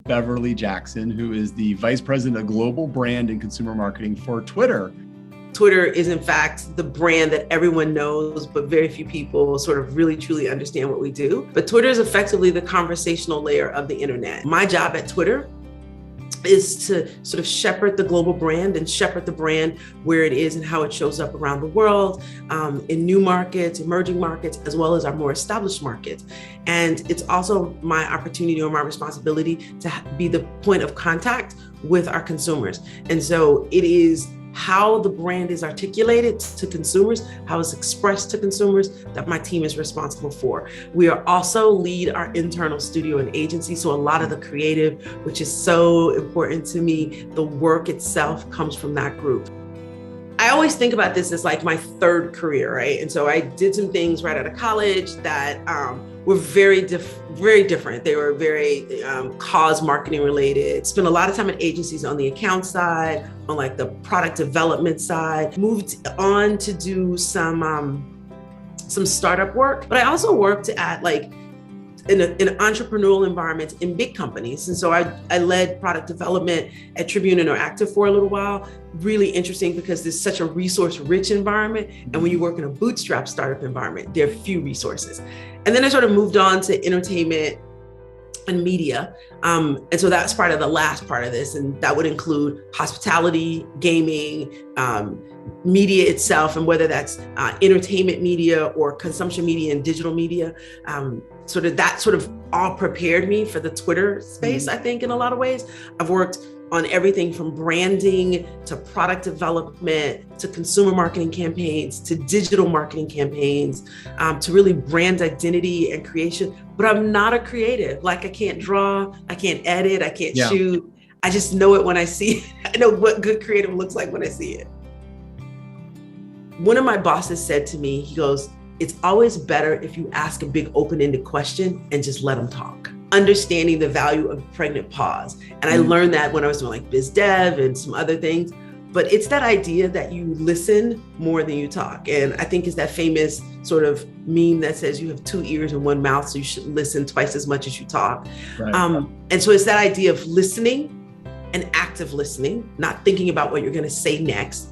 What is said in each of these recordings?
Beverly Jackson, who is the Vice President of Global Brand and Consumer Marketing for Twitter. Twitter is in fact the brand that everyone knows, but very few people sort of really truly understand what we do. But Twitter is effectively the conversational layer of the internet. My job at Twitter is to sort of shepherd the global brand and shepherd the brand where it is and how it shows up around the world, in new markets, emerging markets, as well as our more established markets. And it's also my opportunity or my responsibility to be the point of contact with our consumers. And so it is how the brand is articulated to consumers, how it's expressed to consumers that my team is responsible for. We are also lead our internal studio and agency. So a lot of the creative, which is so important to me, the work itself comes from that group. I always think about this as like my third career, right? And so I did some things right out of college that were very different. They were very cause marketing related. Spent a lot of time at agencies on the account side, on like the product development side. Moved on to do some startup work, but I also worked at like in an entrepreneurial environment in big companies. And so I led product development at Tribune Interactive for a little while. Really interesting because there's such a resource-rich environment. And when you work in a bootstrap startup environment, there are few resources. And then I sort of moved on to entertainment and media. And so that's part of the last part of this. And that would include hospitality, gaming, media itself, and whether that's entertainment media or consumption media and digital media. That all prepared me for the Twitter space, I think, in a lot of ways. I've worked on everything from branding to product development to consumer marketing campaigns to digital marketing campaigns to really brand identity and creation. But I'm not a creative. Like I can't draw, I can't edit, I can't shoot. I just know it when I see it. I know what good creative looks like when I see it. One of my bosses said to me, he goes, "It's always better if you ask a big open-ended question and just let them talk." Understanding the value of pregnant pause. And I learned that when I was doing like biz dev and some other things, but it's that idea that you listen more than you talk. And I think it's that famous sort of meme that says you have 2 ears and 1 mouth, so you should listen twice as much as you talk. Right. And so it's that idea of listening and active listening, not thinking about what you're going to say next.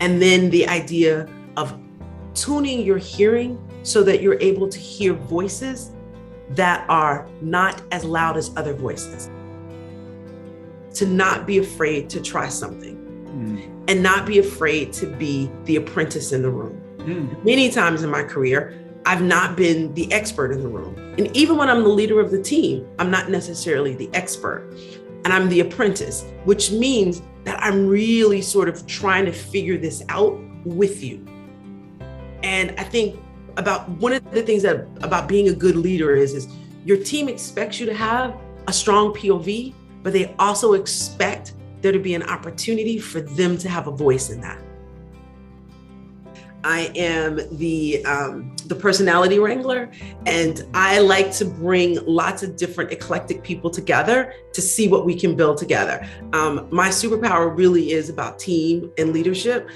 And then the idea of tuning your hearing so that you're able to hear voices that are not as loud as other voices. To not be afraid to try something and not be afraid to be the apprentice in the room. Many times in my career, I've not been the expert in the room. And even when I'm the leader of the team, I'm not necessarily the expert. And I'm the apprentice, which means that I'm really sort of trying to figure this out with you. And I think about one of the things that about being a good leader is your team expects you to have a strong POV, but they also expect there to be an opportunity for them to have a voice in that. I am the personality wrangler, and I like to bring lots of different eclectic people together to see what we can build together. My superpower really is about team and leadership.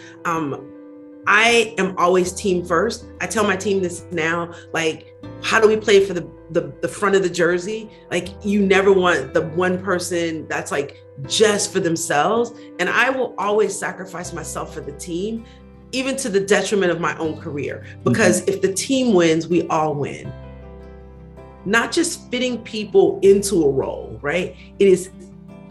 I am always team first. I tell my team this now, like, how do we play for the front of the jersey? Like, you never want the one person that's like just for themselves. And I will always sacrifice myself for the team, even to the detriment of my own career. Because if the team wins, we all win. Not just fitting people into a role, right? It is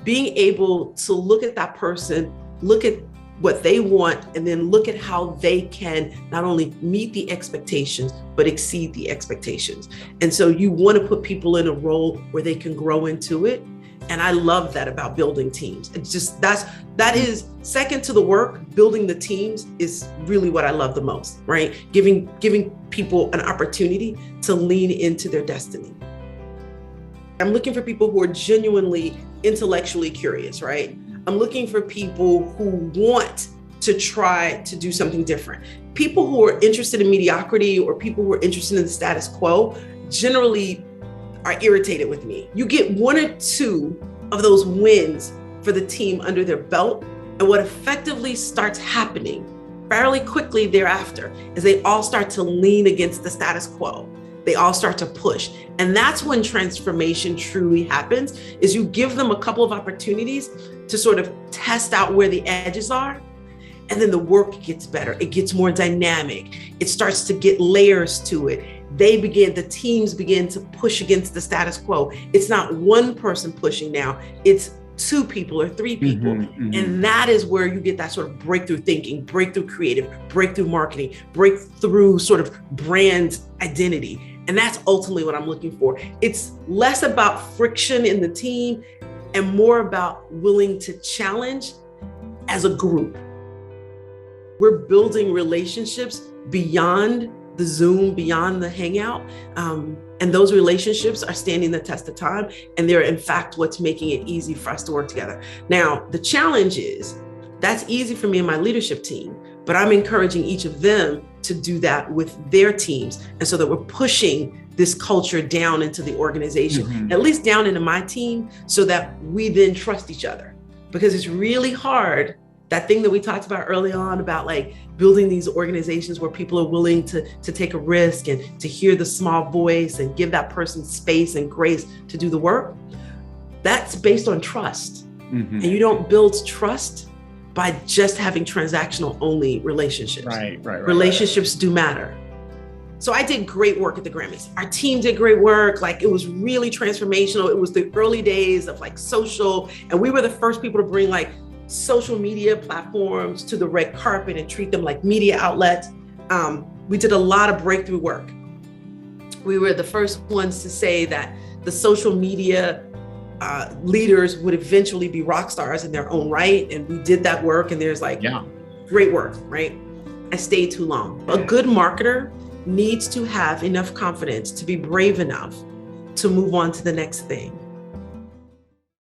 being able to look at that person, look at what they want, and then look at how they can not only meet the expectations, but exceed the expectations. And so you want to put people in a role where they can grow into it. And I love that about building teams. It's just, that is second to the work. Building the teams is really what I love the most, right? Giving people an opportunity to lean into their destiny. I'm looking for people who are genuinely intellectually curious, right? I'm looking for people who want to try to do something different. People who are interested in mediocrity or people who are interested in the status quo generally are irritated with me. You get 1 or 2 of those wins for the team under their belt, and what effectively starts happening fairly quickly thereafter is they all start to lean against the status quo. they all start to push. And that's when transformation truly happens, is you give them a couple of opportunities to sort of test out where the edges are. And then the work gets better. It gets more dynamic. It starts to get layers to it. The teams begin to push against the status quo. It's not one person pushing now, it's 2 people or 3 people. And that is where you get that sort of breakthrough thinking, breakthrough creative, breakthrough marketing, breakthrough sort of brand identity. And that's ultimately what I'm looking for. It's less about friction in the team and more about willing to challenge as a group. We're building relationships beyond the Zoom, beyond the Hangout. And those relationships are standing the test of time. And they're in fact what's making it easy for us to work together. Now, the challenge is that's easy for me and my leadership team, but I'm encouraging each of them to do that with their teams. And so that we're pushing this culture down into the organization, at least down into my team, so that we then trust each other. Because it's really hard, that thing that we talked about early on about like building these organizations where people are willing to take a risk and to hear the small voice and give that person space and grace to do the work. That's based on trust. And you don't build trust by just having transactional only relationships. Right. Relationships do matter. So I did great work at the Grammys. Our team did great work. Like, it was really transformational. It was the early days of like social, and we were the first people to bring like social media platforms to the red carpet and treat them like media outlets. We did a lot of breakthrough work. We were the first ones to say that the social media leaders would eventually be rock stars in their own right. And we did that work, and there's like great work, right? I stayed too long. A good marketer needs to have enough confidence to be brave enough to move on to the next thing.